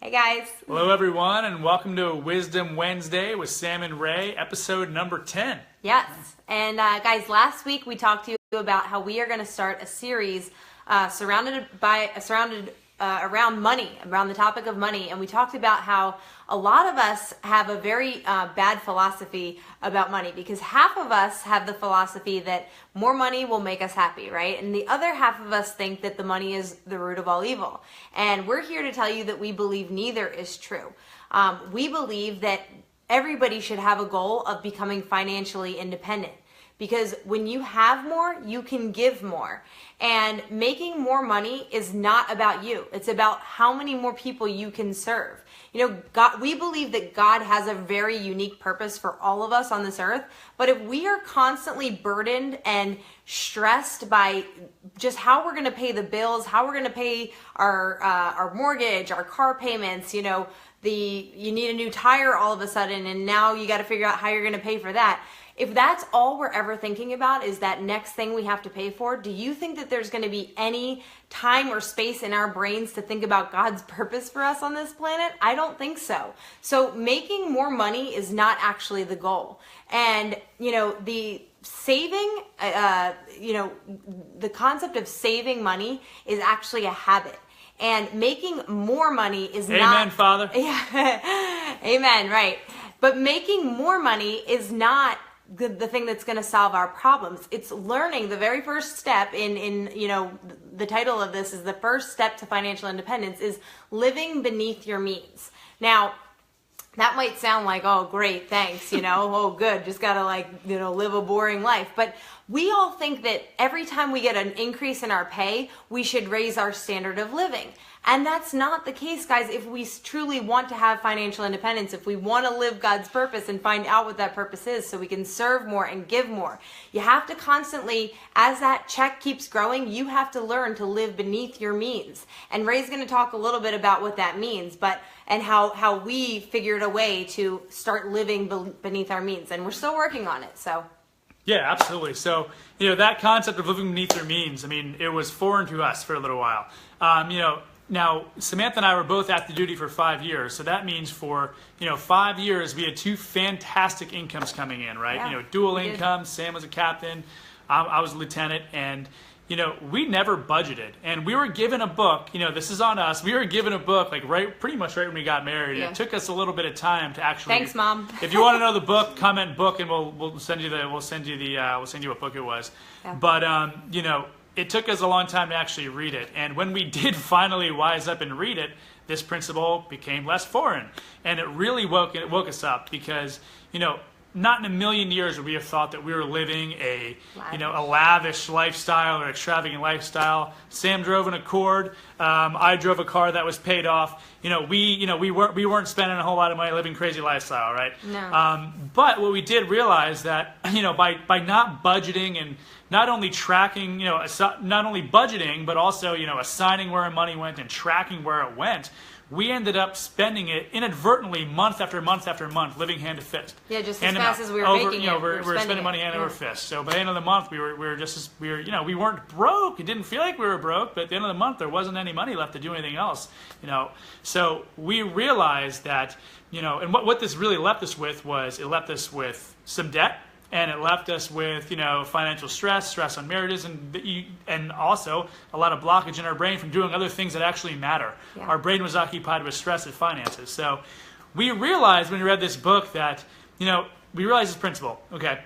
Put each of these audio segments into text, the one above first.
Hey guys. Hello everyone, and welcome to Wisdom Wednesday with Sam and Ray, episode number 10. Yes. And guys, last week we talked to you about how we are going to start a series around money, around the topic of money. And we talked about how a lot of us have a very bad philosophy about money, because half of us have the philosophy that more money will make us happy, right? And the other half of us think that the money is the root of all evil. And we're here to tell you that we believe neither is true. We believe that everybody should have a goal of becoming financially independent. Because when you have more, you can give more. And making more money is not about you. It's about how many more people you can serve. You know, God, we believe that God has a very unique purpose for all of us on this earth. But if we are constantly burdened and stressed by just how we're going to pay the bills, how we're going to pay our mortgage, our car payments, you need a new tire all of a sudden, and now you got to figure out how you're going to pay for that. If that's all we're ever thinking about is that next thing we have to pay for, do you think that there's going to be any time or space in our brains to think about God's purpose for us on this planet? I don't think so. So making more money is not actually the goal. And, the saving, the concept of saving money is actually a habit. And making more money is not... Amen, Father. Yeah. Amen, right. But making more money is not the thing that's going to solve our problems. It's learning. The very first step in the title of this is the first step to financial independence is living beneath your means. Now, that might sound like, oh, great, thanks, oh, good, just got to live a boring life. But we all think that every time we get an increase in our pay, we should raise our standard of living. And that's not the case, guys. If we truly want to have financial independence, if we want to live God's purpose and find out what that purpose is so we can serve more and give more, you have to constantly, as that check keeps growing, you have to learn to live beneath your means. And Ray's going to talk a little bit about what that means, and how we figured a way to start living beneath our means. And we're still working on it, so... Yeah, absolutely. So, that concept of living beneath your means, it was foreign to us for a little while. Now, Samantha and I were both active duty for 5 years, so that means for 5 years we had two fantastic incomes coming in, right? Yeah, dual income. Sam was a captain, I was a lieutenant, and we never budgeted. And we were given a book. This is on us. We were given a book pretty much right when we got married. Yeah. It took us a little bit of time to actually. Thanks, Mom. If you want to know the book, comment book, and we'll send you what book it was. Yeah. But it took us a long time to actually read it. And when we did finally wise up and read it, this principle became less foreign. And it really woke us up because, not in a million years would we have thought that we were living a lavish lifestyle or extravagant lifestyle. Sam drove an Accord. I drove a car that was paid off. We weren't spending a whole lot of money living crazy lifestyle, right? No. But what we did realize that by not budgeting and not only tracking, not only budgeting, but also assigning where our money went and tracking where it went, we ended up spending it inadvertently month after month after month, living hand to fist. Yeah, just as fast as we were making it. We were spending money hand over fist. So by the end of the month, we weren't broke. It didn't feel like we were broke, but at the end of the month, there wasn't any money left to do anything else. So we realized that, and what this really left us with was it left us with some debt. And it left us with, financial stress on marriages, and also a lot of blockage in our brain from doing other things that actually matter. Yeah. Our brain was occupied with stress and finances. So we realized when we read this book that, we realized this principle. Okay,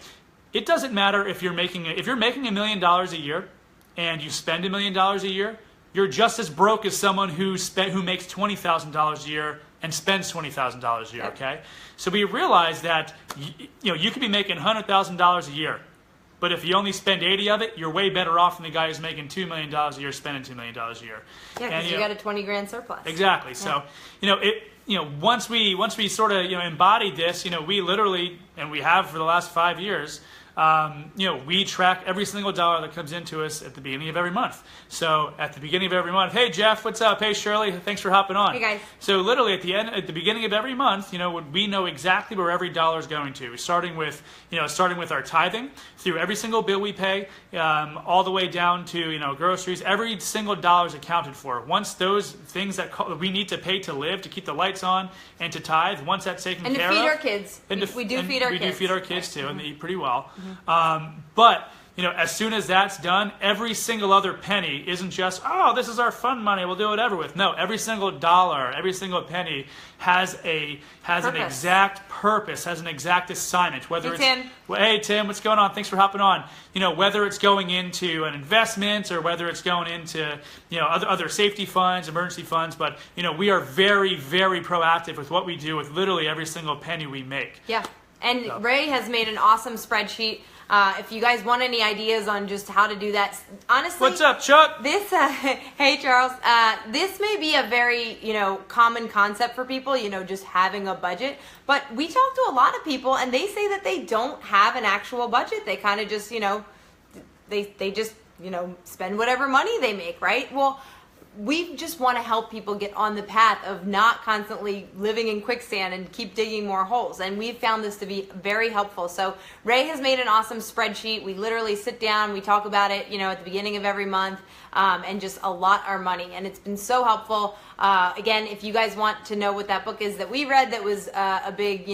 it doesn't matter if you're making $1 million a year and you spend $1 million a year, you're just as broke as someone who makes $20,000 a year and spends $20,000 a year, okay? So we realized that you could be making $100,000 a year, but if you only spend 80 of it, you're way better off than the guy who's making $2 million a year spending $2 million a year. Yeah, because you got a 20 grand surplus. Exactly. So, once we sort of embodied this, we literally, and we have for the last 5 years, we track every single dollar that comes into us at the beginning of every month. So at the beginning of every month, hey Jeff, what's up? Hey Shirley, thanks for hopping on. Hey guys. So literally at the beginning of every month, we know exactly where every dollar is going to. Starting with our tithing, through every single bill we pay, all the way down to groceries. Every single dollar is accounted for. Once those things that we need to pay to live, to keep the lights on, and to tithe, once that's taken care of, and to feed our kids. We do feed our kids. We do feed our kids too, and they eat pretty well. But as soon as that's done, every single other penny isn't just, oh, this is our fun money, we'll do whatever with. No, every single dollar, every single penny has an exact purpose, has an exact assignment. Whether hey Tim, what's going on? Thanks for hopping on. Whether it's going into an investment or whether it's going into other safety funds, emergency funds, but we are very, very proactive with what we do with literally every single penny we make. Yeah. And Ray has made an awesome spreadsheet. If you guys want any ideas on just how to do that, honestly. What's up, Chuck? This, hey Charles. This may be a very common concept for people. Just having a budget. But we talk to a lot of people, and they say that they don't have an actual budget. They kind of just they just spend whatever money they make, right? Well, we just want to help people get on the path of not constantly living in quicksand and keep digging more holes. And we've found this to be very helpful. So Ray has made an awesome spreadsheet. We literally sit down, we talk about it, at the beginning of every month, and just allot our money. And it's been so helpful. Again, if you guys want to know what that book is that we read that was a big,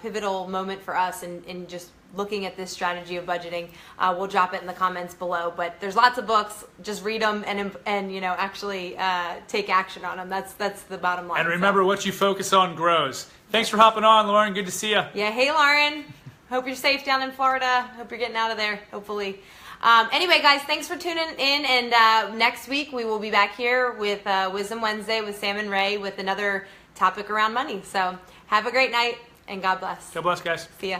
pivotal moment for us in just looking at this strategy of budgeting, we'll drop it in the comments below. But there's lots of books. Just read them and actually take action on them. That's the bottom line. And remember, what you focus on grows. Thanks for hopping on, Lauren. Good to see you. Yeah. Hey, Lauren. Hope you're safe down in Florida. Hope you're getting out of there, hopefully. Anyway, guys, thanks for tuning in. And next week we will be back here with Wisdom Wednesday with Sam and Ray with another topic around money. So have a great night and God bless. God bless, guys. See ya.